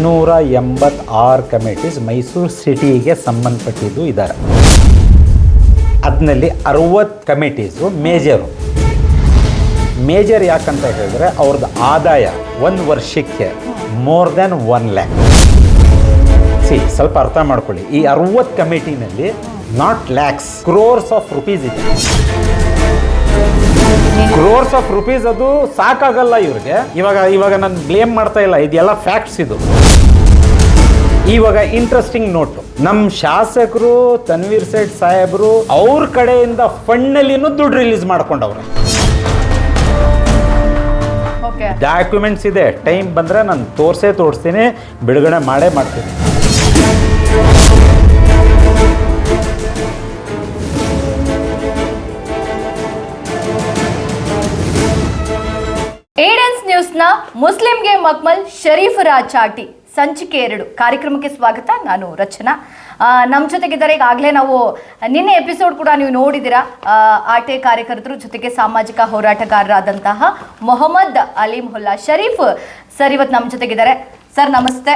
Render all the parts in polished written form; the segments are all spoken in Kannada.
286 ಕಮಿಟೀಸ್ ಮೈಸೂರು ಸಿಟಿಗೆ ಸಂಬಂಧಪಟ್ಟಿದ್ದು ಇದ್ದಾರೆ. ಅದರಲ್ಲಿ 60 ಕಮಿಟೀಸು ಮೇಜರ್ ಯಾಕಂತ ಹೇಳಿದ್ರೆ ಅವ್ರದ್ದು ಆದಾಯ ಒಂದು ವರ್ಷಕ್ಕೆ ಮೋರ್ ದ್ಯಾನ್ 1 lakh. ಸ್ವಲ್ಪ ಅರ್ಥ ಮಾಡ್ಕೊಳ್ಳಿ, ಈ 60 ಕಮಿಟಿನಲ್ಲಿ not lakhs, crores of rupees ಇದೆ. ಕ್ರೋರ್ಸ್ ಆಫ್ ರುಪೀಸ್ ಅದು ಸಾಕಾಗಲ್ಲ ಇವ್ರಿಗೆ. ಇವಾಗ ನಾನು ಬ್ಲೇಮ್ ಮಾಡ್ತಾ ಇಲ್ಲ, ಇದೆಲ್ಲ ಫ್ಯಾಕ್ಟ್ಸ್ ಇದು. ಇವಾಗ ಇಂಟ್ರೆಸ್ಟಿಂಗ್ ನೋಟು, ನಮ್ಮ ಶಾಸಕರು ತನ್ವೀರ್ ಸೇಠ್ ಸಾಹೇಬರು ಅವ್ರ ಕಡೆಯಿಂದ ಫಂಡ್ನಲ್ಲಿನೂ ದುಡ್ಡು ರಿಲೀಸ್ ಮಾಡ್ಕೊಂಡವ್ರೆ. ಡಾಕ್ಯುಮೆಂಟ್ಸ್ ಇದೆ, ಟೈಮ್ ಬಂದರೆ ನಾನು ತೋರಿಸ್ತೀನಿ, ಬಿಡುಗಡೆ ಮಾಡ್ತೀನಿ. ಏಡೆನ್ಸ್ ನ್ಯೂಸ್ನ ಮುಸ್ಲಿಂಗೆ ಮಕ್ಮಲ್ ಶರೀಫರ ಚಾಟಿ ಸಂಚಿಕೆ 2 ಕಾರ್ಯಕ್ರಮಕ್ಕೆ ಸ್ವಾಗತ. ನಾನು ರಚನಾ. ನಮ್ಮ ಜೊತೆಗಿದ್ದಾರೆ. ಈಗಾಗಲೇ ನಾವು ನಿನ್ನೆ ಎಪಿಸೋಡ್ ಕೂಡ ನೀವು ನೋಡಿದ್ದೀರಾ. ಆಟೆ ಕಾರ್ಯಕರ್ತರು ಜೊತೆಗೆ ಸಾಮಾಜಿಕ ಹೋರಾಟಗಾರರಾದಂತಹ ಮೊಹಮ್ಮದ್ ಅಲಿಮುಲ್ಲಾ ಶರೀಫ್ ಸರ್ ಇವತ್ತು ನಮ್ಮ ಜೊತೆಗಿದ್ದಾರೆ. ಸರ್ ನಮಸ್ತೆ.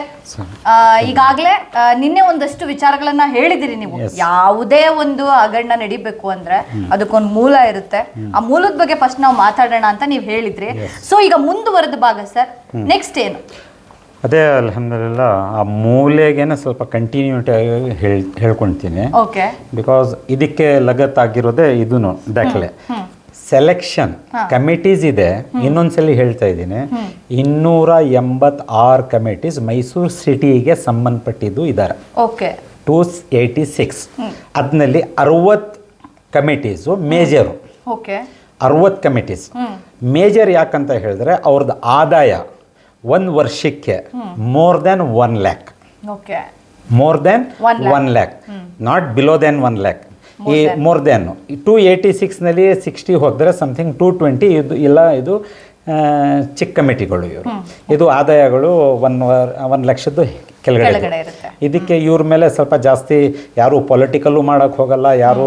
ಈಗಾಗಲೇ ನಿನ್ನೆ ಒಂದಷ್ಟು ವಿಚಾರಗಳನ್ನ ಹೇಳಿದಿರಿ ನೀವು. ಯಾವುದೇ ಒಂದು ಹಗರಣ ನಡಿಬೇಕು ಅಂದ್ರೆ ಅದಕ್ಕೊಂದು ಮೂಲ ಇರುತ್ತೆ. ಆ ಮೂಲದ ಬಗ್ಗೆ ಫಸ್ಟ್ ನಾವು ಮಾತಾಡೋಣ ಅಂತ ನೀವು ಹೇಳಿದ್ರಿ. ಸೊ ಈಗ ಮುಂದುವರೆದ ಭಾಗ ಸರ್, ನೆಕ್ಸ್ಟ್ ಏನು? ಅದೇ ಅಲ್ಹಮ್ದುಲಿಲ್ಲಾ ಆ ಮೂಲೆಗೇನೆ ಸ್ವಲ್ಪ ಕಂಟಿನ್ಯೂಟಿ ಹೇಳ್ಕೊಳ್ತೀನಿ. ಓಕೆ. ಬಿಕಾಸ್ ಇದಕ್ಕೆ ಲಗತ್ತಾಗಿರೋದೇ ಇದನ್ನು ದಾಖಲೆ. ಸೆಲೆಕ್ಷನ್ ಕಮಿಟೀಸ್ ಇದೆ. ಇನ್ನೊಂದ್ಸಲಿ ಹೇಳ್ತಾ ಇದ್ದೀನಿ, 286 ಕಮಿಟೀಸ್ ಮೈಸೂರು ಸಿಟಿಗೆ ಸಂಬಂಧಪಟ್ಟಿದ್ದು ಇದ್ದಾರೆ. ಓಕೆ. 286. ಅದರಲ್ಲಿ 60 committees major. Okay. 60 committees major ಯಾಕಂತ ಹೇಳಿದ್ರೆ ಅವ್ರದ್ದು ಆದಾಯ ಒಂದು ವರ್ಷಕ್ಕೆ more than 1 lakh. Okay. More than 1 lakh, not below than 1 lakh. ಈ ಮೋರ್ ದ್ಯಾನ್ 286ನಲ್ಲಿ 60 ಹೋದರೆ ಸಮಥಿಂಗ್ 220. ಇದು ಚಿಕ್ಕ ಕಮಿಟಿಗಳು. ಇದು ಆದಾಯಗಳು 1 ಲಕ್ಷದ್ದು ಕೆಳಗಡೆ ಇರುತ್ತೆ. ಇದಕ್ಕೆ ಇವ್ರ ಮೇಲೆ ಸ್ವಲ್ಪ ಜಾಸ್ತಿ ಯಾರು ಪೊಲಿಟಿಕಲ್ಲು ಮಾಡೋಕ್ಕೆ ಹೋಗಲ್ಲ, ಯಾರು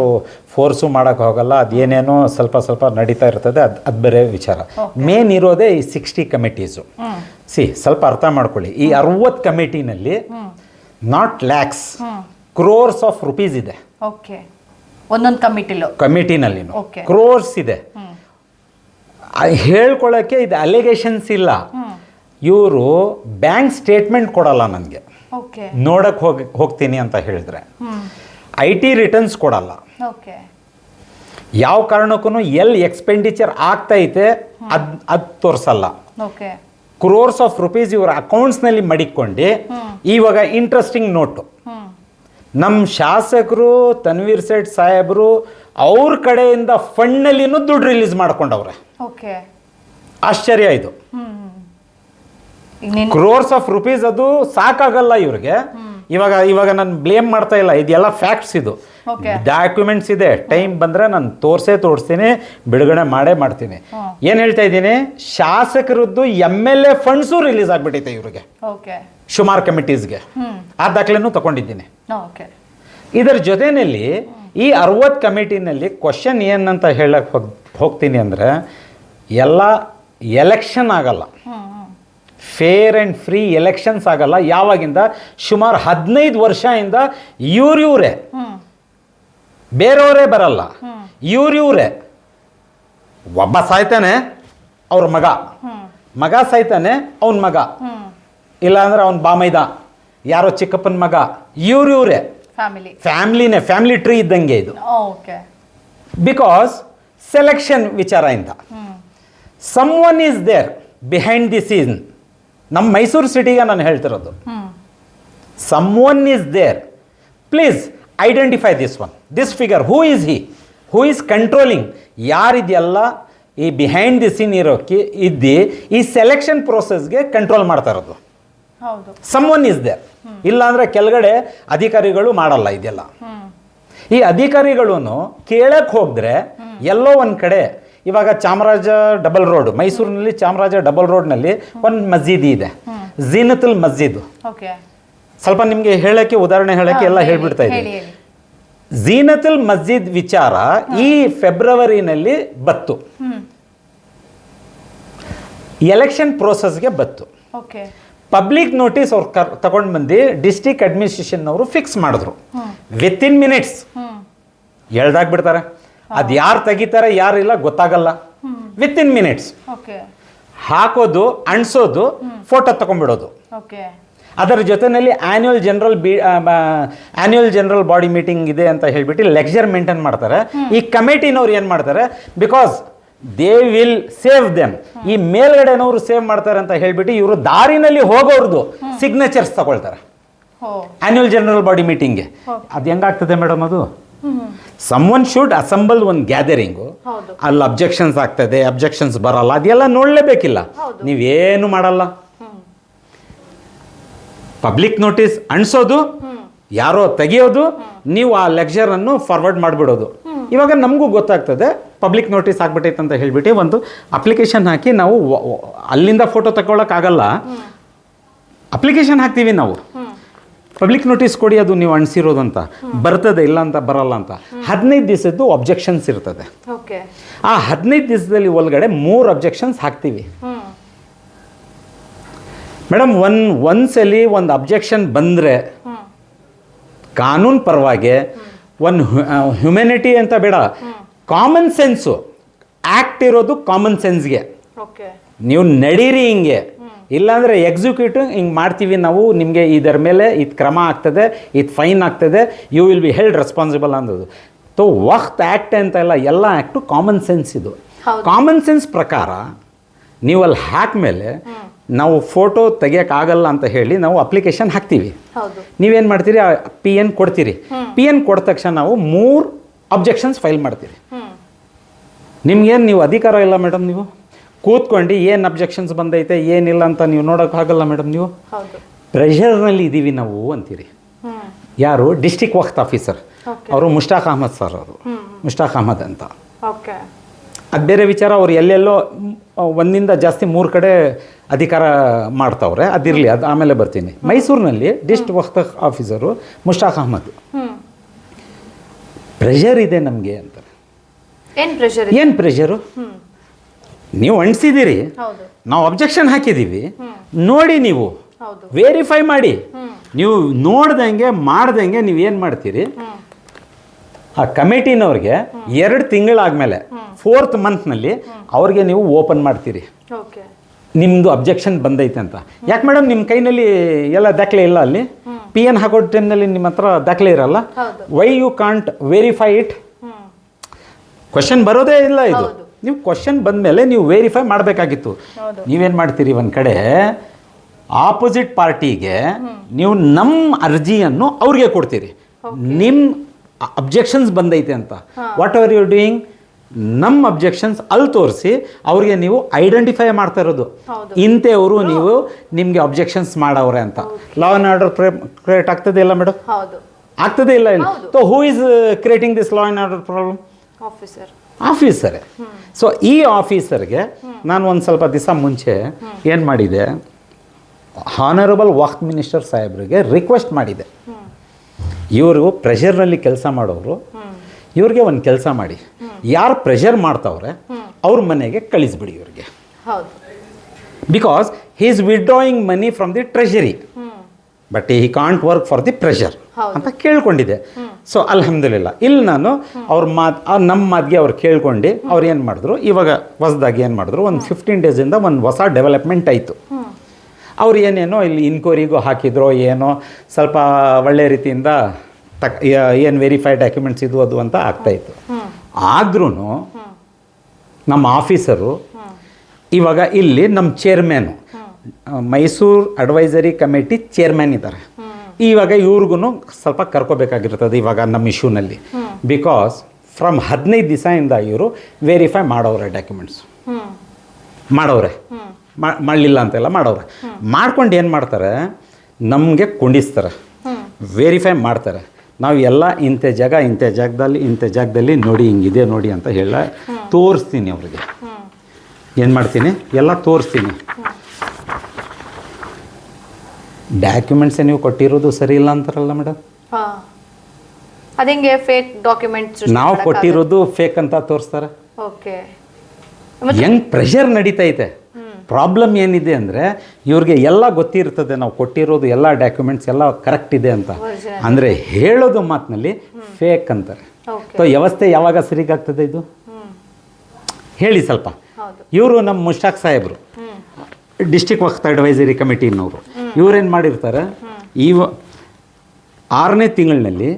ಫೋರ್ಸು ಮಾಡೋಕ್ಕೆ ಹೋಗಲ್ಲ. ಅದೇನೇನೋ ಸ್ವಲ್ಪ ನಡೀತಾ ಇರ್ತದೆ. ಅದು ಬೇರೆ ವಿಚಾರ. ಮೇನ್ ಇರೋದೇ ಈ 60 ಕಮಿಟೀಸು. ಸ್ವಲ್ಪ ಅರ್ಥ ಮಾಡ್ಕೊಳ್ಳಿ, ಈ 60 ಕಮಿಟಿನಲ್ಲಿ not lakhs, crores of rupees ಇದೆ. ಓಕೆ. ಒಂದೊಂದು ಕಮಿಟಿನಲ್ಲಿ ಕ್ರೋರ್ಸ್ ಇದೆ. ಹೇಳ್ಕೊಳ್ಳೋಕ್ಕೆ ಇದು ಅಲಿಗೇಷನ್ಸ್ ಇಲ್ಲ. ಇವರು ಬ್ಯಾಂಕ್ ಸ್ಟೇಟ್ಮೆಂಟ್ ಕೊಡಲ್ಲ ನನಗೆ, ನೋಡಕ್ಕೆ ಹೋಗ್ತೀನಿ ಅಂತ ಹೇಳಿದ್ರೆ. IT ರಿಟರ್ನ್ಸ್ ಕೊಡಲ್ಲ. ಯಾವ ಕಾರಣಕ್ಕೂ ಎಲ್ಲಿ ಎಕ್ಸ್ಪೆಂಡಿಚರ್ ಆಗ್ತೈತೆ ಅದು ತೋರಿಸಲ್ಲ. ಕ್ರೋರ್ಸ್ ಆಫ್ ರುಪೀಸ್ ಇವರ ಅಕೌಂಟ್ಸ್ನಲ್ಲಿ ಮಡಿಕೊಂಡು. ಇವಾಗ ಇಂಟ್ರೆಸ್ಟಿಂಗ್ ನೋಟು, ನಮ್ಮ ಶಾಸಕರು ತನ್ವೀರ್ ಸೇಠ್ ಸಾಹೇಬರು ಅವ್ರ ಕಡೆಯಿಂದ ಫಂಡ್ನಲ್ಲಿನೂ ದುಡ್ಡು ರಿಲೀಸ್ ಮಾಡ್ಕೊಂಡವ್ರೆ. ಆಶ್ಚರ್ಯ ಇದು. ಕ್ರೋರ್ಸ್ ಆಫ್ ರುಪೀಸ್ ಅದು ಸಾಕಾಗಲ್ಲ ಇವ್ರಿಗೆ. ಇವಾಗ ನಾನು ಬ್ಲೇಮ್ ಮಾಡ್ತಾ ಇಲ್ಲ, ಇದೆಲ್ಲ ಫ್ಯಾಕ್ಟ್ಸ್ ಇದು. ಡಾಕ್ಯುಮೆಂಟ್ಸ್ ಇದೆ, ಟೈಮ್ ಬಂದರೆ ನಾನು ತೋರಿಸ್ತೀನಿ, ಬಿಡುಗಡೆ ಮಾಡ್ತೀನಿ. ಏನು ಹೇಳ್ತಾ ಇದ್ದೀನಿ, ಶಾಸಕರದ್ದು MLA ಫಂಡ್ಸು ರಿಲೀಸ್ ಆಗಿಬಿಟ್ಟೈತೆ ಇವ್ರಿಗೆ, ಸುಮಾರು ಕಮಿಟೀಸ್ಗೆ. ಆ ದಾಖಲೆನೂ ತಗೊಂಡಿದ್ದೀನಿ. ಇದರ ಜೊತೆಯಲ್ಲಿ ಈ 60 ಕಮಿಟಿನಲ್ಲಿ ಕ್ವಶನ್ ಏನಂತ ಹೇಳಕ್ಕೆ ಹೋಗ್ತೀನಿ ಅಂದರೆ, ಎಲ್ಲ ಎಲೆಕ್ಷನ್ ಆಗಲ್ಲ, ಫೇರ್ ಆ್ಯಂಡ್ ಫ್ರೀ ಎಲೆಕ್ಷನ್ಸ್ ಆಗಲ್ಲ. ಯಾವಾಗಿಂದ? ಸುಮಾರು 15 ವರ್ಷದಿಂದ ಇವ್ರೇ, ಬೇರೆಯವರೇ ಬರಲ್ಲ, ಇವ್ರೇ. ಒಬ್ಬ ಸಾಯ್ತಾನೆ, ಅವ್ರ ಮಗ ಸಾಯ್ತಾನೆ, ಅವನ ಮಗ, ಇಲ್ಲಾಂದ್ರೆ ಅವನ ಬಾಮೈದ, ಯಾರೋ ಚಿಕ್ಕಪ್ಪನ ಮಗ, ಇವ್ರೇ. ಫ್ಯಾಮಿಲಿ ಟ್ರೀ ಇದ್ದಂಗೆ ಇದು. ಬಿಕಾಸ್ ಸೆಲೆಕ್ಷನ್ ವಿಚಾರದಿಂದ someone is there behind the scene. ನಮ್ಮ ಮೈಸೂರು ಸಿಟಿಗೆ ನಾನು ಹೇಳ್ತಿರೋದು, someone is there. Please identify this figure. Who is controlling? ಯಾರಿದೆಲ್ಲ ಈ ಬಿಹೈಂಡ್ ದಿ ಸೀನ್ ಇರೋಕ್ಕೆ ಈ ಸೆಲೆಕ್ಷನ್ ಪ್ರೋಸೆಸ್ಗೆ ಕಂಟ್ರೋಲ್ ಮಾಡ್ತಾ ಇರೋದು. Someone is there. ಇಲ್ಲಾಂದ್ರೆ ಕೆಳಗಡೆ ಅಧಿಕಾರಿಗಳು ಮಾಡಲ್ಲ ಇದೆಲ್ಲ. ಈ ಅಧಿಕಾರಿಗಳು ಕೇಳಕ್ಕೆ ಹೋದ್ರೆ ಎಲ್ಲೋ ಒಂದು ಕಡೆ, ಇವಾಗ ಚಾಮರಾಜ ಡಬಲ್ ರೋಡ್, ಮೈಸೂರಿನಲ್ಲಿ ಚಾಮರಾಜ ಡಬಲ್ ರೋಡ್ನಲ್ಲಿ ಒಂದು ಮಸ್ಜಿದ್ ಇದೆ, ಝೀನತುಲ್ ಮಸ್ಜಿದ್. ಸ್ವಲ್ಪ ನಿಮಗೆ ಹೇಳಕ್ಕೆ, ಉದಾಹರಣೆ ಹೇಳಕ್ಕೆ ಎಲ್ಲ ಹೇಳ್ಬಿಡ್ತಾ ಇದ್ದೀನಿ. ಝೀನತುಲ್ ಮಸ್ಜಿದ್ ವಿಚಾರ ಈ ಫೆಬ್ರವರಿನಲ್ಲಿ ಬತ್ತು, ಎಲೆಕ್ಷನ್ ಪ್ರೋಸೆಸ್ಗೆ ಬತ್ತು. ಪಬ್ಲಿಕ್ ನೋಟಿಸ್ ಅವ್ರು ತಗೊಂಡು ಬಂದು ಡಿಸ್ಟ್ರಿಕ್ಟ್ ಅಡ್ಮಿನಿಸ್ಟ್ರೇಷನ್ನವರು ಫಿಕ್ಸ್ ಮಾಡಿದ್ರು. ವಿತಿನ್ ಮಿನಿಟ್ಸ್ ಎಳ್ದಾಗ್ಬಿಡ್ತಾರೆ. ಅದು ಯಾರು ತೆಗಿತಾರೆ ಯಾರಿಲ್ಲ ಗೊತ್ತಾಗಲ್ಲ. ವಿತಿನ್ ಮಿನಿಟ್ಸ್ ಹಾಕೋದು, ಅಣಿಸೋದು, ಫೋಟೋ ತಗೊಂಡ್ಬಿಡೋದು. ಅದರ ಜೊತೆಯಲ್ಲಿ ಆನ್ಯುವಲ್ ಜನರಲ್ ಬಾಡಿ ಮೀಟಿಂಗ್ ಇದೆ ಅಂತ ಹೇಳ್ಬಿಟ್ಟು ಲೆಕ್ಚರ್ ಮೇಂಟೈನ್ ಮಾಡ್ತಾರೆ. ಈ ಕಮಿಟಿನವ್ರು ಏನು ಮಾಡ್ತಾರೆ, because they will save them, ಈ ಮೇಲ್ಗಡೆನವರು ಸೇವ್ ಮಾಡ್ತಾರೆ ಅಂತ ಹೇಳ್ಬಿಟ್ಟು ಇವರು ದಾರಿನಲ್ಲಿ ಹೋಗೋರ್ದು ಸಿಗ್ನೇಚರ್ಸ್ ತಗೊಳ್ತಾರೆ ಆನ್ಯುವಲ್ ಜನರಲ್ ಬಾಡಿ ಮೀಟಿಂಗ್ಗೆ. ಅದು ಹೆಂಗಾಗ್ತದೆ ಮೇಡಮ್? ಅದು ಸಮ್ವನ್ ಶುಡ್ ಅಸೆಂಬಲ್ ಒಂದು ಗ್ಯಾದರಿಂಗು, ಅಲ್ಲಿ ಅಬ್ಜೆಕ್ಷನ್ಸ್ ಆಗ್ತದೆ, ಅಬ್ಜೆಕ್ಷನ್ಸ್ ಬರಲ್ಲ, ಅದೆಲ್ಲ ನೋಡಲೇಬೇಕಿಲ್ಲ. ನೀವೇನು ಮಾಡಲ್ಲ. ಪಬ್ಲಿಕ್ ನೋಟಿಸ್ ಅಣಿಸೋದು, ಯಾರೋ ತೆಗಿಯೋದು, ನೀವು ಆ ಲೆಕ್ಚರನ್ನು ಫಾರ್ವರ್ಡ್ ಮಾಡಿಬಿಡೋದು. ಇವಾಗ ನಮಗೂ ಗೊತ್ತಾಗ್ತದೆ ಪಬ್ಲಿಕ್ ನೋಟಿಸ್ ಆಗ್ಬಿಟ್ಟೈತೆ ಅಂತ ಹೇಳ್ಬಿಟ್ಟು ಒಂದು ಅಪ್ಲಿಕೇಶನ್ ಹಾಕಿ ನಾವು ಅಲ್ಲಿಂದ ಫೋಟೋ ತಗೊಳಕ್ಕಾಗಲ್ಲ. ಅಪ್ಲಿಕೇಶನ್ ಹಾಕ್ತೀವಿ ನಾವು, ಪಬ್ಲಿಕ್ ನೋಟಿಸ್ ಕೊಡಿ ಅದು ನೀವು ಅಣಿಸಿರೋದು ಅಂತ. ಬರ್ತದೆ, ಇಲ್ಲ ಅಂತ ಬರಲ್ಲ ಅಂತ. 15 ದಿವಸದ್ದು ಅಬ್ಜೆಕ್ಷನ್ಸ್ ಇರ್ತದೆ. ಆ 15 ದಿವಸದಲ್ಲಿ ಒಳಗಡೆ 3 ಅಬ್ಜೆಕ್ಷನ್ಸ್ ಹಾಕ್ತೀವಿ ಮೇಡಮ್. ಒಂದ್ಸಲಿ ಒಂದು ಅಬ್ಜೆಕ್ಷನ್ ಬಂದರೆ ಕಾನೂನು ಪರವಾಗಿ ಒಂದು ಹ್ಯುಮ್ಯಾನಿಟಿ ಅಂತ ಬೇಡ, ಕಾಮನ್ ಸೆನ್ಸು ಆ್ಯಕ್ಟ್ ಇರೋದು ಕಾಮನ್ ಸೆನ್ಸ್ಗೆ. ನೀವು ನಡೀರಿ ಹಿಂಗೆ, ಇಲ್ಲಾಂದರೆ ಎಕ್ಸಿಕ್ಯೂಟಿವ್ ಹಿಂಗೆ ಮಾಡ್ತೀವಿ ನಾವು, ನಿಮಗೆ ಇದರ ಮೇಲೆ ಇದು ಕ್ರಮ ಆಗ್ತದೆ, ಇದು ಫೈನ್ ಆಗ್ತದೆ, you will be held responsible ಅನ್ನೋದು. ತೋ ವಕ್ತ್ ಆ್ಯಕ್ಟ್ ಅಂತ ಎಲ್ಲ ಆ್ಯಕ್ಟು ಕಾಮನ್ ಸೆನ್ಸ್. ಇದು ಕಾಮನ್ ಸೆನ್ಸ್ ಪ್ರಕಾರ ನೀವು ಅಲ್ಲಿ ಹಾಕ್ಮೇಲೆ ನಾವು ಫೋಟೋ ತೆಗಿಯೋಕ್ಕಾಗಲ್ಲ ಅಂತ ಹೇಳಿ ನಾವು ಅಪ್ಲಿಕೇಶನ್ ಹಾಕ್ತೀವಿ. ನೀವೇನು ಮಾಡ್ತೀರಿ, PN ಕೊಡ್ತೀರಿ. PN ಕೊಡ ತಕ್ಷಣ ನಾವು 3 ಅಬ್ಜೆಕ್ಷನ್ಸ್ ಫೈಲ್ ಮಾಡ್ತೀರಿ. ನಿಮ್ಗೇನು ನೀವು ಅಧಿಕಾರ ಇಲ್ಲ ಮೇಡಮ್. ನೀವು ಕೂತ್ಕೊಂಡು ಏನು ಅಬ್ಜೆಕ್ಷನ್ಸ್ ಬಂದೈತೆ ಏನಿಲ್ಲ ಅಂತ ನೀವು ನೋಡೋಕ್ಕಾಗಲ್ಲ ಮೇಡಮ್. ನೀವು ಪ್ರೆಷರ್ನಲ್ಲಿ ಇದ್ದೀವಿ ನಾವು ಅಂತೀರಿ. ಯಾರು? ಡಿಸ್ಟ್ರಿಕ್ಟ್ ವಕ್ತ್ ಆಫೀಸರ್ ಅವರು ಮುಷ್ತಾಕ್ ಅಹಮದ್ ಸರ್, ಅವರು ಮುಷ್ತಾಕ್ ಅಹಮದ್ ಅಂತ. ಅದು ಬೇರೆ ವಿಚಾರ. ಅವ್ರು ಎಲ್ಲೆಲ್ಲೋ 1ಇಂದ ಜಾಸ್ತಿ 3 ಕಡೆ ಅಧಿಕಾರ ಮಾಡ್ತಾವ್ರೆ. ಅದಿರಲಿ, ಅದು ಆಮೇಲೆ ಬರ್ತೀನಿ. ಮೈಸೂರಿನಲ್ಲಿ district Waqf officer Mushtaq Ahmed. Pressure ಇದೆ ನಮಗೆ ಅಂತಾರೆ. ಏನು ಪ್ರೆಷರು? ನೀವು ಅಣಿಸಿದ್ದೀರಿ, ನಾವು ಅಬ್ಜೆಕ್ಷನ್ ಹಾಕಿದ್ದೀವಿ, ನೋಡಿ ನೀವು ವೆರಿಫೈ ಮಾಡಿ. ನೀವು ನೋಡ್ದಂಗೆ ಮಾಡ್ದಂಗೆ ನೀವೇನು ಮಾಡ್ತೀರಿ, ಆ ಕಮಿಟಿನವ್ರಿಗೆ 2 ತಿಂಗಳಾದ್ಮೇಲೆ 4th ಮಂತ್ನಲ್ಲಿ ಅವ್ರಿಗೆ ನೀವು ಓಪನ್ ಮಾಡ್ತೀರಿ ನಿಮ್ಮದು ಅಬ್ಜೆಕ್ಷನ್ ಬಂದೈತೆ ಅಂತ. ಯಾಕೆ ಮೇಡಮ್ ನಿಮ್ಮ ಕೈನಲ್ಲಿ ಎಲ್ಲ ದಾಖಲೆ ಇಲ್ಲ? ಅಲ್ಲಿ PN ಹಾಕೋ ಟೈಮ್ನಲ್ಲಿ ನಿಮ್ಮ ಹತ್ರ ದಾಖಲೆ ಇರಲ್ಲ. Why you can't verify it? Question ಬರೋದೇ ಇಲ್ಲ. ಇದು ನೀವು ಕ್ವಶನ್ ಬಂದಮೇಲೆ ನೀವು ವೆರಿಫೈ ಮಾಡಬೇಕಾಗಿತ್ತು. ನೀವೇನು ಮಾಡ್ತೀರಿ, ಒಂದು ಕಡೆ ಆಪೋಸಿಟ್ ಪಾರ್ಟಿಗೆ ನೀವು ನಮ್ಮ ಅರ್ಜಿಯನ್ನು ಅವ್ರಿಗೆ ಕೊಡ್ತೀರಿ, ನಿಮ್ಮ ಅಬ್ಜೆಕ್ಷನ್ಸ್ ಬಂದೈತೆ ಅಂತ. What are you doing? ನಮ್ಮ ಅಬ್ಜೆಕ್ಷನ್ಸ್ ಅಲ್ಲಿ ತೋರಿಸಿ ಅವ್ರಿಗೆ ನೀವು ಐಡೆಂಟಿಫೈ ಮಾಡ್ತಾ ಇರೋದು, ಇಂಥವರು ನೀವು ನಿಮಗೆ ಅಬ್ಜೆಕ್ಷನ್ಸ್ ಮಾಡವ್ರೆ ಅಂತ. ಲಾ ಆ್ಯಂಡ್ ಆರ್ಡರ್ ಕ್ರಿಯೇಟ್ ಆಗ್ತದೆ ಇಲ್ಲ ಮೇಡಮ್? ಆಗ್ತದೆ ಇಲ್ಲ ಇಲ್ಲ. So who is creating this law and order problem? ಆಫೀಸರೇ. ಸೊ ಈ ಆಫೀಸರ್ಗೆ ನಾನು ಒಂದು ಸ್ವಲ್ಪ ದಿವಸ ಮುಂಚೆ ಏನು ಮಾಡಿದೆ, ಹಾನರಬಲ್ ವಕ್ತ್ ಮಿನಿಸ್ಟರ್ ಸಾಹೇಬ್ರಿಗೆ ರಿಕ್ವೆಸ್ಟ್ ಮಾಡಿದೆ, ಇವರು ಪ್ರೆಷರ್ನಲ್ಲಿ ಕೆಲಸ ಮಾಡೋರು, ಇವ್ರಿಗೆ ಒಂದು ಕೆಲಸ ಮಾಡಿ, ಯಾರು ಪ್ರೆಷರ್ ಮಾಡ್ತಾವ್ರೆ ಅವ್ರ ಮನೆಗೆ ಕಳಿಸ್ಬಿಡಿ ಇವ್ರಿಗೆ. Because he is withdrawing money from the treasury, but he can't work for the pressure ಅಂತ ಕೇಳ್ಕೊಂಡಿದ್ದೆ. ಸೊ ಅಲ್ಹಮ್ದುಲಿಲ್ಲ, ಇಲ್ಲಿ ನಾನು ಅವ್ರ ನಮ್ಮ ಮಾತಿಗೆ ಅವ್ರು ಕೇಳ್ಕೊಂಡು ಅವ್ರು ಏನು ಮಾಡಿದ್ರು, ಇವಾಗ ಹೊಸದಾಗಿ ಏನು ಮಾಡಿದ್ರು, ಒಂದು 15 ಡೇಸಿಂದ ಒಂದು ಹೊಸ ಡೆವಲಪ್ಮೆಂಟ್ ಆಯಿತು. ಅವ್ರು ಏನೇನೋ ಇಲ್ಲಿ ಇನ್ಕ್ವೈರಿಗೂ ಹಾಕಿದ್ರೋ ಏನೋ ಸ್ವಲ್ಪ ಒಳ್ಳೆ ರೀತಿಯಿಂದ ಏನು ವೆರಿಫೈಡ್ ಡಾಕ್ಯುಮೆಂಟ್ಸ್ ಇದು ಅದು ಅಂತ ಆಗ್ತಾಯಿತ್ತು. ಆದ್ರೂ ನಮ್ಮ ಆಫೀಸರು ಇವಾಗ ಇಲ್ಲಿ ನಮ್ಮ chairman, Mysuru advisory committee chairman ಇದ್ದಾರೆ. ಇವಾಗ ಇವ್ರಿಗೂ ಸ್ವಲ್ಪ ಕರ್ಕೋಬೇಕಾಗಿರ್ತದೆ ಇವಾಗ ನಮ್ಮ ಇಶ್ಯೂನಲ್ಲಿ. ಬಿಕಾಸ್ ಫ್ರಮ್ 15 ದಿವಸದಿಂದ ಇವರು ವೆರಿಫೈ ಮಾಡವ್ರೆ, ಡಾಕ್ಯುಮೆಂಟ್ಸ್ ಮಾಡವ್ರೆ, ಮಾಡಲಿಲ್ಲ ಅಂತೆಲ್ಲ ಮಾಡವ್ರೆ. ಮಾಡ್ಕೊಂಡು ಏನು ಮಾಡ್ತಾರೆ, ನಮಗೆ ಕೊಂಡಿಸ್ತಾರೆ, ವೆರಿಫೈ ಮಾಡ್ತಾರೆ. ನಾವು ಎಲ್ಲ ಇಂಥ ಜಾಗದಲ್ಲಿ ನೋಡಿ ಹಿಂಗಿದೆ ನೋಡಿ ಅಂತ ಹೇಳ ತೋರಿಸ್ತೀನಿ ಅವ್ರಿಗೆ. ಏನು ಮಾಡ್ತೀನಿ, ಎಲ್ಲ ತೋರಿಸ್ತೀನಿ. ಡಾಕ್ಯುಮೆಂಟ್ಸೇ ನೀವು ಕೊಟ್ಟಿರೋದು ಸರಿ ಇಲ್ಲ ಅಂತಾರಲ್ಲ ಮೇಡಮ್. ಅದಂಗೆ ಫೇಕ್ ಡಾಕ್ಯುಮೆಂಟ್ಸ್ ನಾವು ಕೊಟ್ಟಿರೋದು ಫೇಕ್ ಅಂತ ತೋರಿಸ್ತಾರೆ. ಓಕೆ, ಹೆಂಗ್ ಪ್ರೆಷರ್ ನಡೀತೈತೆ, ಪ್ರಾಬ್ಲಮ್ ಏನಿದೆ ಅಂದರೆ ಇವ್ರಿಗೆ ಎಲ್ಲ ಗೊತ್ತಿರ್ತದೆ ನಾವು ಕೊಟ್ಟಿರೋದು ಎಲ್ಲ ಡಾಕ್ಯುಮೆಂಟ್ಸ್ ಎಲ್ಲ ಕರೆಕ್ಟ್ ಇದೆ ಅಂತ, ಅಂದರೆ ಹೇಳೋದು ಮಾತಿನಲ್ಲಿ ಫೇಕ್ ಅಂತಾರೆ. ಸೊ ವ್ಯವಸ್ಥೆ ಯಾವಾಗ ಸರಿಗಾಗ್ತದೆ ಇದು ಹೇಳಿ ಸ್ವಲ್ಪ. ಇವರು ನಮ್ಮ ಮುಷ್ತಾಕ್ ಸಾಹೇಬರು ಡಿಸ್ಟಿಕ್ ವಕ್ಫ್ ಅಡ್ವೈಸರಿ ಕಮಿಟಿನವರು, ಇವರೇನು ಮಾಡಿರ್ತಾರೆ, ಈ 6ನೇ ತಿಂಗಳಿನಲ್ಲಿ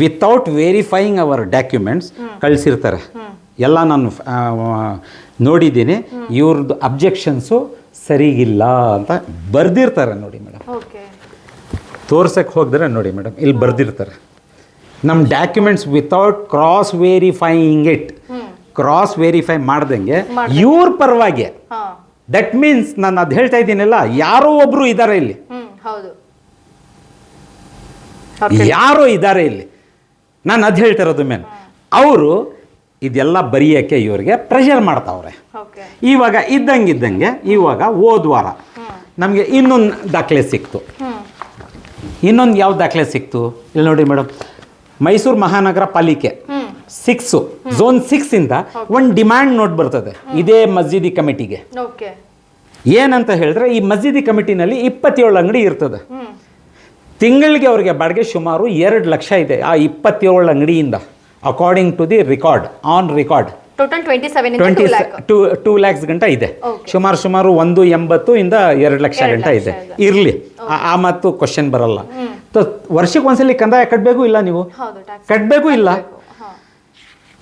ವಿತೌಟ್ ವೆರಿಫೈಯಿಂಗ್ ಅವರ್ ಡಾಕ್ಯುಮೆಂಟ್ಸ್ ಕಳಿಸಿರ್ತಾರೆ. ಎಲ್ಲ ನಾನು ನೋಡಿದ್ದೀನಿ, ಇವ್ರದ್ದು ಅಬ್ಜೆಕ್ಷನ್ಸು ಸರಿಗಿಲ್ಲ ಅಂತ ಬರ್ದಿರ್ತಾರೆ ನೋಡಿ ಮೇಡಮ್. ತೋರ್ಸಕ್ಕೆ ಹೋಗಿದ್ರೆ ನೋಡಿ ಮೇಡಮ್, ಇಲ್ಲಿ ಬರ್ದಿರ್ತಾರೆ ನಮ್ಮ documents without cross verifying it, cross verify ಮಾಡ್ದಂಗೆ ಇವ್ರ ಪರವಾಗಿ. ದಟ್ ಮೀನ್ಸ್ ನಾನು ಅದು ಹೇಳ್ತಾ ಇದ್ದೀನಲ್ಲ, ಯಾರೋ ಒಬ್ರು ಇದ್ದಾರೆ ಇಲ್ಲಿ, ಯಾರೋ ಇದ್ದಾರೆ ಇಲ್ಲಿ, ನಾನು ಅದು ಹೇಳ್ತಾ ಇರೋದು ಮೇನ್. ಅವರು ಇದೆಲ್ಲ ಬರೆಯೋಕ್ಕೆ ಇವ್ರಿಗೆ ಪ್ರೆಷರ್ ಮಾಡ್ತಾವ್ರೆ. ಇವಾಗ ಇದ್ದಂಗೆ ಇವಾಗ ಹೋದ್ವಾರ ನಮಗೆ ಇನ್ನೊಂದು ದಾಖಲೆ ಸಿಕ್ತು. ಇನ್ನೊಂದು ಯಾವ ದಾಖಲೆ ಸಿಕ್ತು ಇಲ್ಲಿ ನೋಡಿ ಮೇಡಮ್, ಮೈಸೂರು ಮಹಾನಗರ ಪಾಲಿಕೆ 6 ಝೋನ್ 6 ಇಂದ ಒಂದು ಡಿಮ್ಯಾಂಡ್ ನೋಟ್ ಬರ್ತದೆ ಇದೇ ಮಸ್ಜಿದಿ ಕಮಿಟಿಗೆ. ಏನಂತ ಹೇಳಿದ್ರೆ, ಈ ಮಸ್ಜಿದಿ ಕಮಿಟಿನಲ್ಲಿ 27 ಅಂಗಡಿ ಇರ್ತದೆ. ತಿಂಗಳಿಗೆ ಅವ್ರಿಗೆ ಬಾಡಿಗೆ ಸುಮಾರು 2 ಲಕ್ಷ ಇದೆ ಆ 27 ಅಂಗಡಿಯಿಂದ, according to the record, on record. Total 2 lakhs ಗಂಟ ಇದೆ. ಸುಮಾರು 180 ಇಂದ 2 ಲಕ್ಷ ಗಂಟ ಇದೆ. ಇರಲಿ, ಆ ಮತ್ತು ಕ್ವಶನ್ ಬರಲ್ಲ. ವರ್ಷಕ್ಕೆ ಒಂದ್ಸಲಿ ಕಂದಾಯ ಕಟ್ಟಬೇಕು ಇಲ್ಲ, ನೀವು ಕಟ್ಟಬೇಕು ಇಲ್ಲ.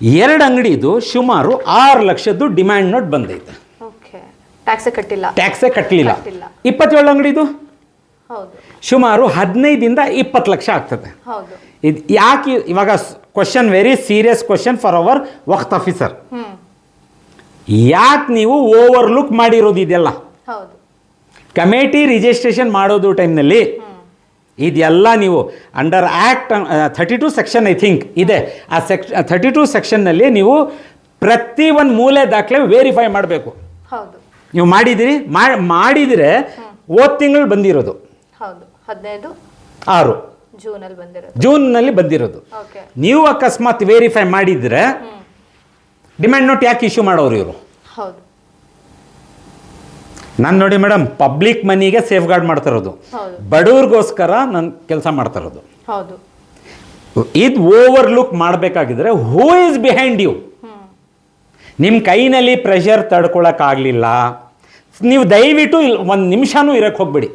2 ಅಂಗಡಿದು ಸುಮಾರು 6 ಲಕ್ಷದ್ದು ಡಿಮ್ಯಾಂಡ್ ನೋಟ್ ಬಂದೈತೆ. ಟ್ಯಾಕ್ಸೇ ಕಟ್ಟಲಿಲ್ಲ. 27 ಅಂಗಡಿದು ಸುಮಾರು 15 ಇಂದ 20 ಲಕ್ಷ ಆಗ್ತದೆ. ಇದು ಯಾಕೆ ಇವಾಗ question, very serious question for our Waqf officer. ಯಾಕೆ ನೀವು ಓವರ್ಲುಕ್ ಮಾಡಿರೋದು ಇದೆಲ್ಲ? ಕಮಿಟಿ ರಿಜಿಸ್ಟ್ರೇಷನ್ ಮಾಡೋದು ಟೈಮ್ನಲ್ಲಿ ಇದೆಲ್ಲ ನೀವು under act 32 section I think ಇದೆ. ಆ 32 ಸೆಕ್ಷನ್ನಲ್ಲಿ ನೀವು ಪ್ರತಿ ಒಂದು ಮೂಲೆ ದಾಖಲೆ ವೆರಿಫೈ ಮಾಡಬೇಕು. ನೀವು ಮಾಡಿದರೆ ಹೋದ ತಿಂಗಳು ಬಂದಿರೋದು 15/6 ಜೂನ್ನಲ್ಲಿ ಬಂದಿರೋದು. ನೀವು ಅಕಸ್ಮಾತ್ ವೆರಿಫೈ ಮಾಡಿದರೆ ಡಿಮ್ಯಾಂಡ್ ನೋಟ್ ಯಾಕೆ ಇಶ್ಯೂ ಮಾಡೋರು ಇವರು? ನಾನು ನೋಡಿ ಮೇಡಮ್, ಪಬ್ಲಿಕ್ ಮನಿಗೆ ಸೇಫ್ ಗಾರ್ಡ್ ಮಾಡ್ತಾ ಇರೋದು, ಬಡವ್ರಿಗೋಸ್ಕರ ನಾನು ಕೆಲಸ ಮಾಡ್ತಾ ಇರೋದು. ಇದು ಓವರ್ಲುಕ್ ಮಾಡಬೇಕಾಗಿದ್ರೆ ಹೂ ಇಸ್ ಬಿಹೈಂಡ್ ಯು? ನಿಮ್ಮ ಕೈನಲ್ಲಿ ಪ್ರೆಷರ್ ತಡ್ಕೊಳಕ್ಕಾಗಲಿಲ್ಲ, ನೀವು ದಯವಿಟ್ಟು ಒಂದು ನಿಮಿಷನೂ ಇರಕ್ಕೆ ಹೋಗ್ಬೇಡಿ.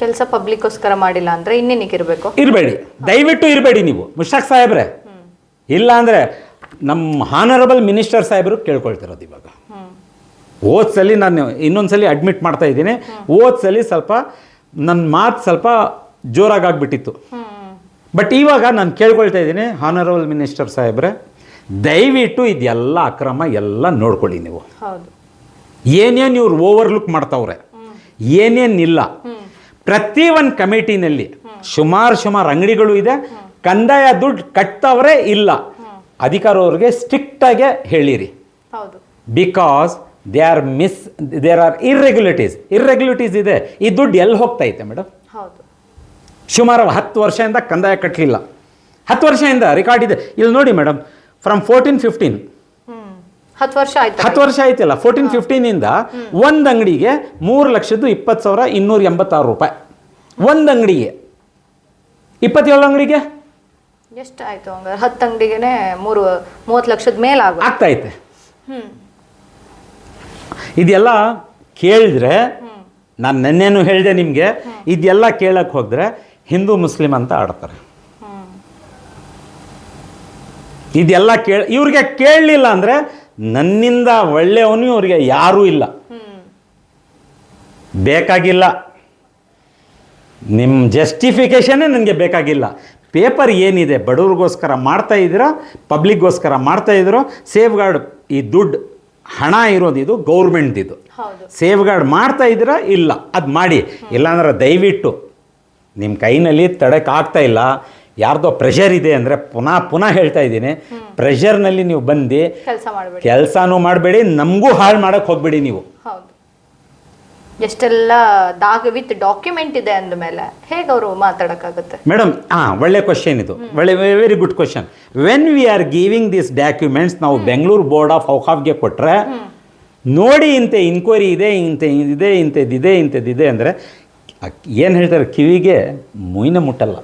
ಕೆಲಸ ಪಬ್ಲಿಕ್ಗೋಸ್ಕರ ಮಾಡಿಲ್ಲ ಅಂದ್ರೆ ಇನ್ನೇನಕ್ಕೆ ಇರಬೇಡಿ, ದಯವಿಟ್ಟು ಇರಬೇಡಿ ನೀವು ಮುಷ್ತಾಕ್ ಸಾಹೇಬ್ರೆ. ಇಲ್ಲ ಅಂದರೆ ನಮ್ಮ ಹಾನರಬಲ್ ಮಿನಿಸ್ಟರ್ ಸಾಹೇಬರು ಕೇಳ್ಕೊಳ್ತಿರೋದು. ಇವಾಗ ಓದ್ಸಲಿ ನಾನು ಇನ್ನೊಂದ್ಸಲಿ ಅಡ್ಮಿಟ್ ಮಾಡ್ತಾ ಇದ್ದೀನಿ, ಓದ್ಸಲಿ ಸ್ವಲ್ಪ ನನ್ನ ಮಾತು ಸ್ವಲ್ಪ ಜೋರಾಗಾಗ್ಬಿಟ್ಟಿತ್ತು. ಬಟ್ ಇವಾಗ ನಾನು ಕೇಳ್ಕೊಳ್ತಾ ಇದ್ದೀನಿ, ಹಾನರಬಲ್ ಮಿನಿಸ್ಟರ್ ಸಾಹೇಬ್ರೆ, ದಯವಿಟ್ಟು ಇದೆಲ್ಲ ಅಕ್ರಮ ಎಲ್ಲ ನೋಡ್ಕೊಳ್ಳಿ ನೀವು. ಏನೇನು ಇವ್ರು ಓವರ್ಲುಕ್ ಮಾಡ್ತಾವ್ರೆ, ಏನೇನಿಲ್ಲ. ಪ್ರತಿ ಒಂದು ಕಮಿಟಿನಲ್ಲಿ ಸುಮಾರು ಅಂಗಡಿಗಳು ಇದೆ, ಕಂದಾಯ ದುಡ್ಡು ಕಟ್ತವ್ರೆ ಇಲ್ಲ. ಅಧಿಕಾರ ಅವ್ರಿಗೆ ಸ್ಟ್ರಿಕ್ಟಾಗೆ ಹೇಳಿರಿ, ಬಿಕಾಸ್ ದೇರ್ ಆರ್ ಇರ್ರೆಗ್ಯುಲೇಟೀಸ್ ಇದೆ. ಈ ದುಡ್ಡು ಎಲ್ಲಿ ಹೋಗ್ತಾ ಐತೆ ಮೇಡಮ್? ಸುಮಾರು 10 ವರ್ಷದಿಂದ ಕಂದಾಯ ಕಟ್ಟಲಿಲ್ಲ. 10 ವರ್ಷದಿಂದ ರೆಕಾರ್ಡ್ ಇದೆ ಇಲ್ಲಿ ನೋಡಿ ಮೇಡಮ್. ಫ್ರಮ್ 14-15 10 ವರ್ಷ ಆಯ್ತಲ್ಲ. 14-15 ಒಂದು ಅಂಗಡಿಗೆ 3,20,286 ರೂಪಾಯಿ. ಒಂದು ಅಂಗಡಿಗೆ 27 ಅಂಗಡಿಗೆ ಎಷ್ಟು ಆಯ್ತು? 10 ಅಂಗಡಿಗೆ 30 ಲಕ್ಷದ ಮೇಲೆ ಆಗ್ತೈತೆ. ಇದೆಲ್ಲ ಕೇಳಿದ್ರೆ, ನಾನು ನೆನ್ನೆನೂ ಹೇಳಿದೆ ನಿಮಗೆ, ಇದೆಲ್ಲ ಕೇಳಕ್ಕೆ ಹೋದ್ರೆ ಹಿಂದೂ ಮುಸ್ಲಿಂ ಅಂತ ಆಡ್ತಾರೆ. ಇದೆಲ್ಲ ಇವ್ರಿಗೆ ಕೇಳಲಿಲ್ಲ ಅಂದರೆ ನನ್ನಿಂದ ಒಳ್ಳೆಯವನು ಇವ್ರಿಗೆ ಯಾರೂ ಇಲ್ಲ. ಬೇಕಾಗಿಲ್ಲ, ನಿಮ್ಮ ಜಸ್ಟಿಫಿಕೇಶನ್ನೇ ನನಗೆ ಬೇಕಾಗಿಲ್ಲ. ಪೇಪರ್ ಏನಿದೆ, ಬಡವ್ರಿಗೋಸ್ಕರ ಮಾಡ್ತಾ ಇದ್ದೀರಾ, ಪಬ್ಲಿಕ್ಗೋಸ್ಕರ ಮಾಡ್ತಾ ಇದ್ದೀರೋ, ಸೇಫ್ ಗಾರ್ಡ್ ಈ ದುಡ್ಡು ಹಣ ಇರೋದು ಇದು ಗೌರ್ಮೆಂಟ್ದಿದು. ಸೇಫ್ ಗಾರ್ಡ್ ಮಾಡ್ತಾ ಇದ್ದೀರಾ ಇಲ್ಲ, ಅದು ಮಾಡಿ. ಇಲ್ಲಾಂದ್ರೆ ದಯವಿಟ್ಟು ನಿಮ್ಮ ಕೈನಲ್ಲಿ ತಡಕ್ಕಾಗ್ತಾ ಇಲ್ಲ, ಯಾರ್ದೋ ಪ್ರೆಷರ್ ಇದೆ ಅಂದರೆ ಪುನಃ ಹೇಳ್ತಾ ಇದ್ದೀನಿ, ಪ್ರೆಷರ್ನಲ್ಲಿ ನೀವು ಬಂದು ಕೆಲಸನೂ ಮಾಡಬೇಡಿ, ನಮಗೂ ಹಾಳು ಮಾಡೋಕ್ಕೆ ಹೋಗ್ಬೇಡಿ ನೀವು. ಎಷ್ಟೆಲ್ಲ ವಿತ್ ಡಾಕ್ಯುಮೆಂಟ್ ಇದೆ ಅಂದಮೇಲೆ ಹೇಗೆ ಅವರು ಮಾತಾಡೋಕ್ಕಾಗುತ್ತೆ ಮೇಡಮ್? ಒಳ್ಳೆ ಕ್ವಶನ್ ಇದು, very good question. When we are giving this documents ನಾವು ಬೆಂಗಳೂರು ಬೋರ್ಡ್ ಆಫ್ ಔಕಾಫ್ಗೆ ಕೊಟ್ಟರೆ ನೋಡಿ ಇಂತೆ ಇನ್ಕ್ವೈರಿ ಇದೆ ಇಂಥದ್ದಿದೆ ಅಂದರೆ ಏನು ಹೇಳ್ತಾರೆ, ಕಿವಿಗೆ ಮುಯ್ನ ಮುಟ್ಟಲ್ಲ.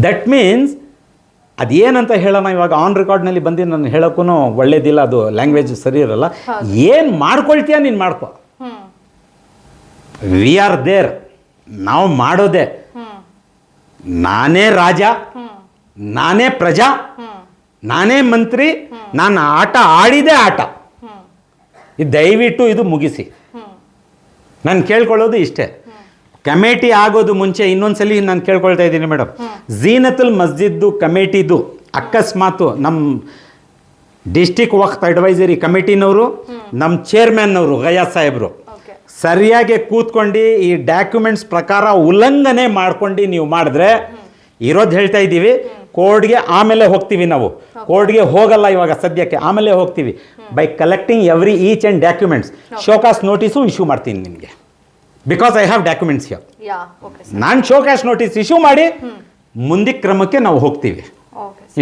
ದಟ್ ಮೀನ್ಸ್ ಅದೇನಂತ ಹೇಳೋಣ, ಇವಾಗ ಆನ್ ರೆಕಾರ್ಡ್ನಲ್ಲಿ ಬಂದು ನಾನು ಹೇಳೋಕ್ಕೂ ಒಳ್ಳೇದಿಲ್ಲ, ಅದು ಲ್ಯಾಂಗ್ವೇಜ್ ಸರಿ ಇರಲ್ಲ. ಏನು ಮಾಡ್ಕೊಳ್ತೀಯ ನೀನು ಮಾಡ್ಕೊ, ವಿ ಆರ್ ದೇರ್, ನಾವು ಮಾಡೋದೆ. ನಾನೇ ರಾಜ, ನಾನೇ ಪ್ರಜಾ, ನಾನೇ ಮಂತ್ರಿ, ನಾನು ಆಟ ಆಡಿದೆ ಆಟ. ಇದು ದಯವಿಟ್ಟು ಇದು ಮುಗಿಸಿ. ನಾನು ಕೇಳ್ಕೊಳ್ಳೋದು ಇಷ್ಟೇ. ಕಮಿಟಿ ಆಗೋದು ಮುಂಚೆ ಇನ್ನೊಂದ್ಸಲಿ ನಾನು ಕೇಳ್ಕೊಳ್ತಾ ಇದ್ದೀನಿ ಮೇಡಮ್, ಝೀನತುಲ್ ಮಸ್ಜಿದ್ದು ಕಮಿಟಿದು ಅಕಸ್ಮಾತು ನಮ್ಮ ಡಿಸ್ಟಿಕ್ ವಕ್ಫ್ ಅಡ್ವೈಸರಿ ಕಮಿಟಿನವರು, ನಮ್ಮ ಚೇರ್ಮನ್ನವರು ಗಯಾ ಸಾಹೇಬರು ಸರಿಯಾಗಿ ಕೂತ್ಕೊಂಡು ಈ ಡಾಕ್ಯುಮೆಂಟ್ಸ್ ಪ್ರಕಾರ ಉಲ್ಲಂಘನೆ ಮಾಡ್ಕೊಂಡು ನೀವು ಮಾಡಿದ್ರೆ, ಇರೋದು ಹೇಳ್ತಾ ಇದ್ದೀವಿ, ಕೋರ್ಟ್ಗೆ ಆಮೇಲೆ ಹೋಗ್ತೀವಿ ನಾವು. ಕೋರ್ಟ್ಗೆ ಹೋಗಲ್ಲ ಇವಾಗ ಸದ್ಯಕ್ಕೆ, ಆಮೇಲೆ ಹೋಗ್ತೀವಿ. By collecting every each and documents, show cause notice issue ಮಾಡ್ತೀನಿ ನಿಮಗೆ, because I have documents here. ನಾನು ಶೋಕಾಸ್ ನೋಟಿಸ್ ಇಶ್ಯೂ ಮಾಡಿ ಮುಂದಿನ ಕ್ರಮಕ್ಕೆ ನಾವು ಹೋಗ್ತೀವಿ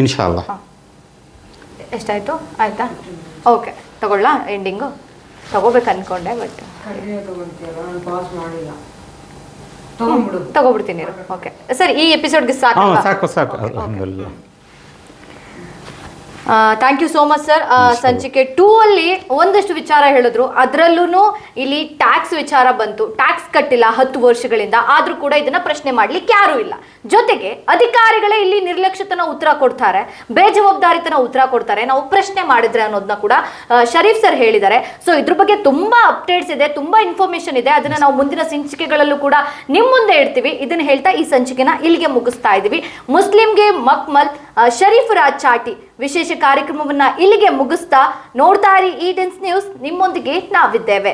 ಇನ್ಶಾಲ್ಲ. ಎಷ್ಟಾಯ್ತು? ಆಯ್ತಾ? ಓಕೆ, ತಗೊಳ್ಳ ಎಂಡಿಂಗು ತಗೋಬೇಕು ಅನ್ಕೊಂಡೆ, ಬಟ್ ತಗೋಬಿಡ್ತೀನಿ. ಓಕೆ ಸರ್, ಈ ಎಪಿಸೋಡ್ಗೆ ಸಾಕು. ಸಾಕು ಅಲ್ಹಮ್ದುಲಿಲ್ಲಾಹ್. Thank you so much sir. ಸಂಚಿಕೆ 2 ಅಲ್ಲಿ ಒಂದಷ್ಟು ವಿಚಾರ ಹೇಳಿದ್ರು, ಅದರಲ್ಲೂ ಇಲ್ಲಿ ಟ್ಯಾಕ್ಸ್ ವಿಚಾರ ಬಂತು. ಟ್ಯಾಕ್ಸ್ ಕಟ್ಟಿಲ್ಲ 10 ವರ್ಷಗಳಿಂದ, ಆದ್ರೂ ಕೂಡ ಇದನ್ನ ಪ್ರಶ್ನೆ ಮಾಡ್ಲಿಕ್ಕೆ ಯಾರೂ ಇಲ್ಲ. ಜೊತೆಗೆ ಅಧಿಕಾರಿಗಳೇ ಇಲ್ಲಿ ನಿರ್ಲಕ್ಷ್ಯತನ ಉತ್ತರ ಕೊಡ್ತಾರೆ, ಬೇಜವಾಬ್ದಾರಿತನ ಉತ್ತರ ಕೊಡ್ತಾರೆ, ನಾವು ಪ್ರಶ್ನೆ ಮಾಡಿದ್ರೆ ಅನ್ನೋದನ್ನ ಕೂಡ ಶರೀಫ್ ಸರ್ ಹೇಳಿದ್ದಾರೆ. ಸೊ ಇದ್ರ ಬಗ್ಗೆ ತುಂಬಾ ಅಪ್ಡೇಟ್ಸ್ ಇದೆ, ತುಂಬಾ ಇನ್ಫಾರ್ಮೇಶನ್ ಇದೆ, ಅದನ್ನ ನಾವು ಮುಂದಿನ ಸಂಚಿಕೆಗಳಲ್ಲೂ ಕೂಡ ನಿಮ್ಮ ಮುಂದೆ ಇಡ್ತೀವಿ. ಇದನ್ನ ಹೇಳ್ತಾ ಈ ಸಂಚಿಕೆನ ಇಲ್ಲಿಗೆ ಮುಗಿಸ್ತಾ ಇದೀವಿ. ಮುಸ್ಲಿಂಗೆ ಮಕ್ಮಲ್ ಶರೀಫ್ ರಾಜ್ ಚಾಟಿ ವಿಶೇಷ ಕಾರ್ಯಕ್ರಮವನ್ನ ಇಲ್ಲಿಗೆ ಮುಗಿಸ್ತಾ, ನೋಡ್ತಾ ಇರಿ E10 ನ್ಯೂಸ್, ನಿಮ್ಮೊಂದಿಗೆ ನಾವಿದ್ದೇವೆ.